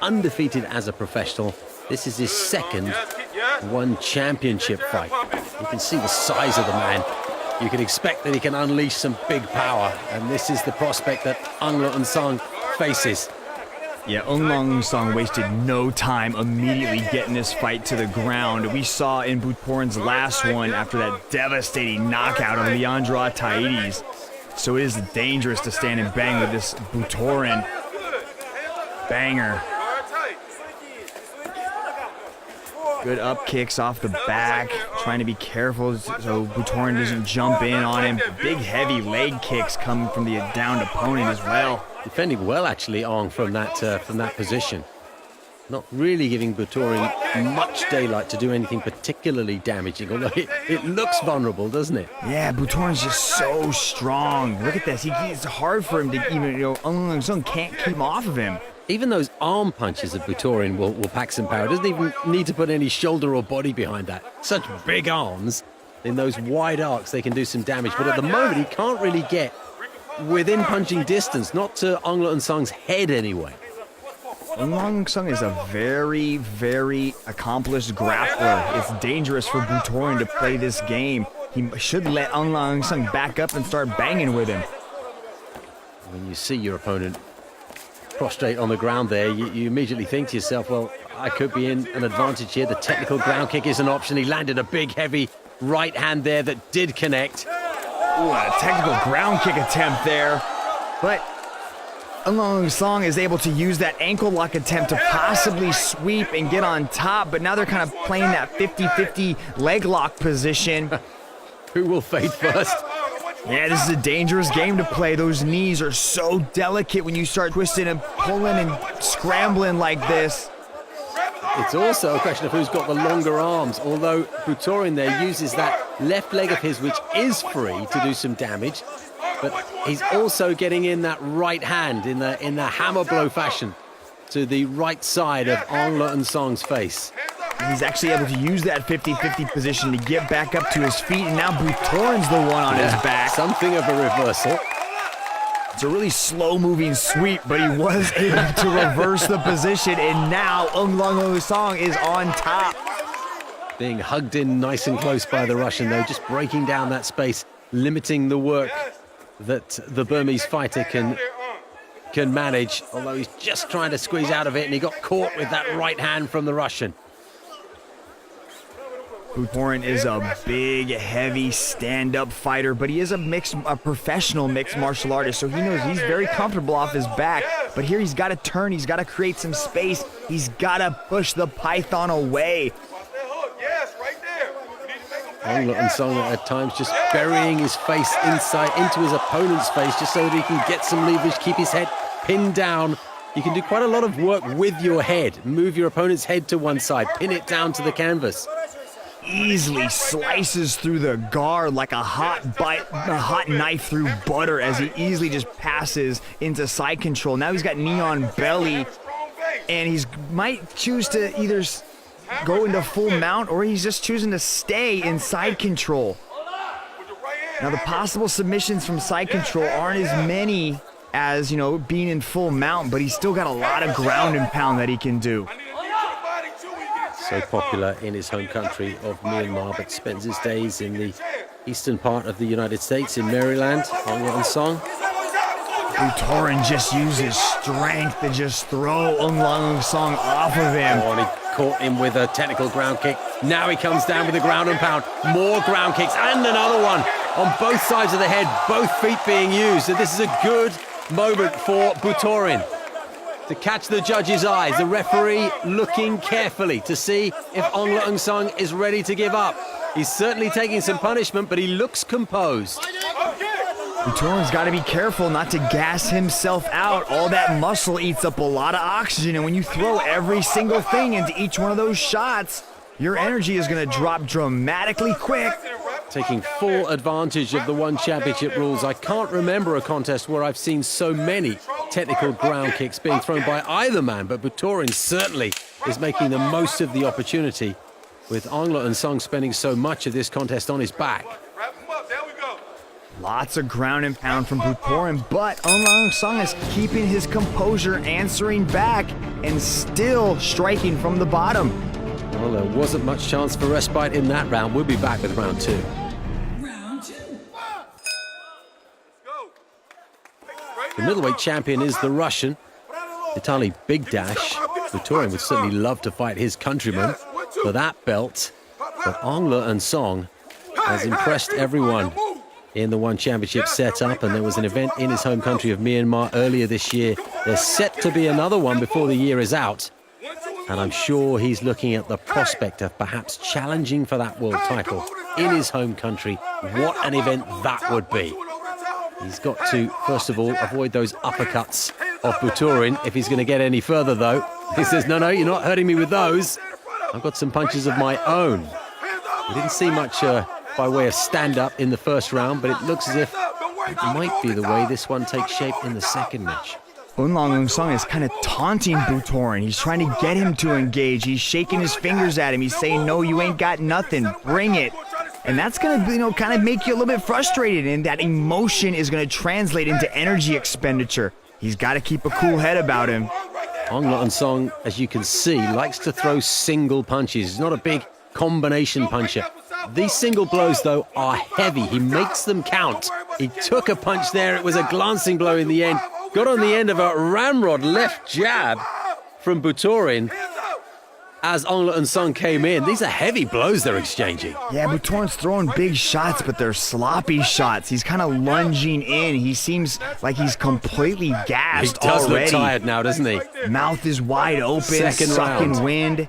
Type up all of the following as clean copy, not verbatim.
undefeated as a professional. This is his second one championship fight. You can see the size of the man. You can expect that he can unleash some big power, and this is the prospect that Aung La Nsang faces. Yeah, Aung La Nsang wasted no time immediately getting this fight to the ground. We saw in Butorin's last one after that devastating knockout of Leandro Ataides. So it is dangerous to stand and bang with this Butorin. Banger. Good up kicks off the back, trying to be careful so Butorin doesn't jump in on him. Big heavy leg kicks coming from the downed opponent as well. Defending well, actually, Aung, from that position. Not really giving Butorin much daylight to do anything particularly damaging, although it looks vulnerable, doesn't it? Yeah, Butorin's just so strong. Look at this. It's hard for him to even, Aung La Nsang can't keep him off of him. Even those arm punches of Butorin will pack some power. Doesn't even need to put any shoulder or body behind that. Such big arms. In those wide arcs, they can do some damage. But at the moment, he can't really get within punching distance. Not to Aung La Nsang's head, anyway. Aung La Nsang is a very, very accomplished grappler. It's dangerous for Butorin to play this game. He should let Aung La Nsang back up and start banging with him. When you see your opponent prostrate on the ground there, you immediately think to yourself, well, I could be in an advantage here. The technical ground kick is an option. He landed a big, heavy right hand there that did connect. Ooh, a technical ground kick attempt there. But Aung La Nsang is able to use that ankle lock attempt to possibly sweep and get on top, but now they're kind of playing that 50-50 leg lock position. Who will fade first? Yeah, this is a dangerous game to play. Those knees are so delicate when you start twisting and pulling and scrambling like this. It's also a question of who's got the longer arms, although Butorin there uses that left leg of his, which is free, to do some damage, but he's also getting in that right hand in the hammer blow fashion to the right side of Aung La Nsang's face. He's actually able to use that 50-50 position to get back up to his feet, and now Butorin's the one on his back. Something of a reversal. It's a really slow-moving sweep, but he was able to reverse the position, and now Aung La Nsang is on top. Being hugged in nice and close by the Russian, though, just breaking down that space, limiting the work that the Burmese fighter can manage, although he's just trying to squeeze out of it, and he got caught with that right hand from the Russian. Butorin is a big, heavy, stand-up fighter, but he is a professional mixed martial artist, so he knows he's very comfortable off his back. But here he's got to turn, he's got to create some space, he's got to push the python away. Aung La Nsang at times just burying his face inside into his opponent's face just so that he can get some leverage, keep his head pinned down. You can do quite a lot of work with your head. Move your opponent's head to one side, pin it down to the canvas. Easily slices through the guard like a hot knife through butter as he easily just passes into side control. Now he's got knee on belly, and he's might choose to either go into full mount or he's just choosing to stay in side control. Now the possible submissions from side control aren't as many as, being in full mount, but he's still got a lot of ground and pound that he can do. So popular in his home country of Myanmar, but spends his days in the eastern part of the United States, in Maryland. Aung La Nsang. Butorin just uses strength to just throw Aung La Nsang off of him. Oh, and he caught him with a technical ground kick. Now he comes down with the ground and pound. More ground kicks and another one on both sides of the head, both feet being used. So this is a good moment for Butorin to catch the judge's eyes. The referee looking carefully to see if Aung La Nsang is ready to give up. He's certainly taking some punishment, but he looks composed. Butorin's got to be careful not to gas himself out. All that muscle eats up a lot of oxygen, and when you throw every single thing into each one of those shots, your energy is going to drop dramatically quick. Taking full advantage of the one championship rules. I can't remember a contest where I've seen so many technical ground kicks being thrown by either man, but Butorin certainly is making the most of the opportunity, with Aung La Nsang spending so much of this contest on his back. Lots of ground and pound from Butorin, but Aung La Nsang is keeping his composure, answering back, and still striking from the bottom. Well, there wasn't much chance for respite in that round. We'll be back with round 2. The middleweight champion is the Russian, Vitaly Bigdash. Butorin would certainly love to fight his countryman for that belt, but Aung La Nsang has impressed everyone in the One Championship setup, and there was an event in his home country of Myanmar earlier this year. There's set to be another one before the year is out, and I'm sure he's looking at the prospect of perhaps challenging for that world title in his home country. What an event that would be. He's got to, first of all, avoid those uppercuts of Butorin if he's going to get any further, though. He says, no, you're not hurting me with those. I've got some punches of my own. We didn't see much by way of stand-up in the first round, but it looks as if it might be the way this one takes shape in the second match. Aung La Nsang is kind of taunting Butorin. He's trying to get him to engage. He's shaking his fingers at him. He's saying, no, you ain't got nothing. Bring it. And that's going to, kind of make you a little bit frustrated, and that emotion is going to translate into energy expenditure. He's got to keep a cool head about him. Aung La Nsang, as you can see, likes to throw single punches. He's not a big combination puncher. These single blows, though, are heavy. He makes them count. He took a punch there. It was a glancing blow in the end. Got on the end of a ramrod left jab from Butorin as Aung La Nsang came in. These are heavy blows they're exchanging. Yeah, Butorin's throwing big shots, but they're sloppy shots. He's kind of lunging in. He seems like he's completely gassed He does already. look tired now, doesn't he? Mouth is wide open, Second sucking round. wind.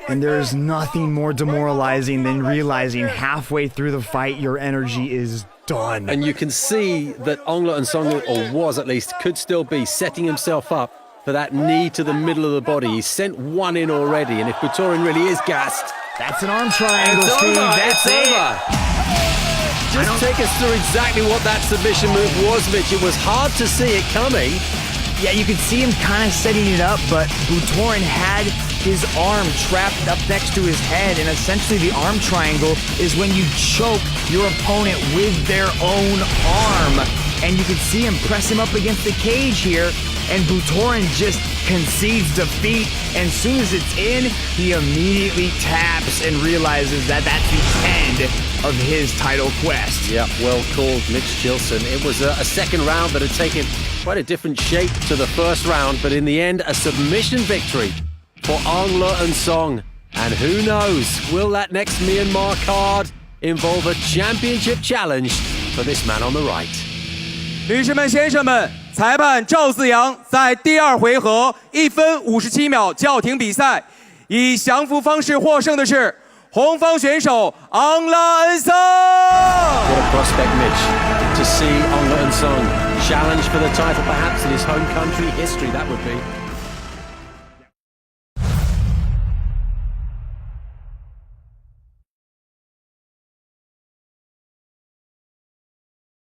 And there's nothing more demoralizing than realizing halfway through the fight your energy is done. And you can see that Aung La Nsang, or was at least, could still be setting himself up for that knee to the middle of the body. He's sent one in already, and if Butorin really is gassed, That's an arm triangle, it's Steve. over. That's It's it. over. Just take us through exactly what that submission move was, Mitch. It was hard to see it coming. Yeah, you can see him kind of setting it up, but Butorin had his arm trapped up next to his head, and essentially the arm triangle is when you choke your opponent with their own arm. And you can see him press him up against the cage here, and Butorin just concedes defeat. And as soon as it's in, he immediately taps and realizes that that's the end of his title quest. Yeah, well called, Mitch Gilson. It was a second round that had taken quite a different shape to the first round, but in the end, a submission victory for Aung La Nsang. And who knows, will that next Myanmar card involve a championship challenge for this man on the right? 女士们、先生们，裁判赵子阳在第二回合1分57秒叫停比赛，以降服方式获胜的是红方选手昂拉恩桑。 What a prospect, Mitch, to see Aung La Nsang challenge for the title, perhaps in his home country history, that would be.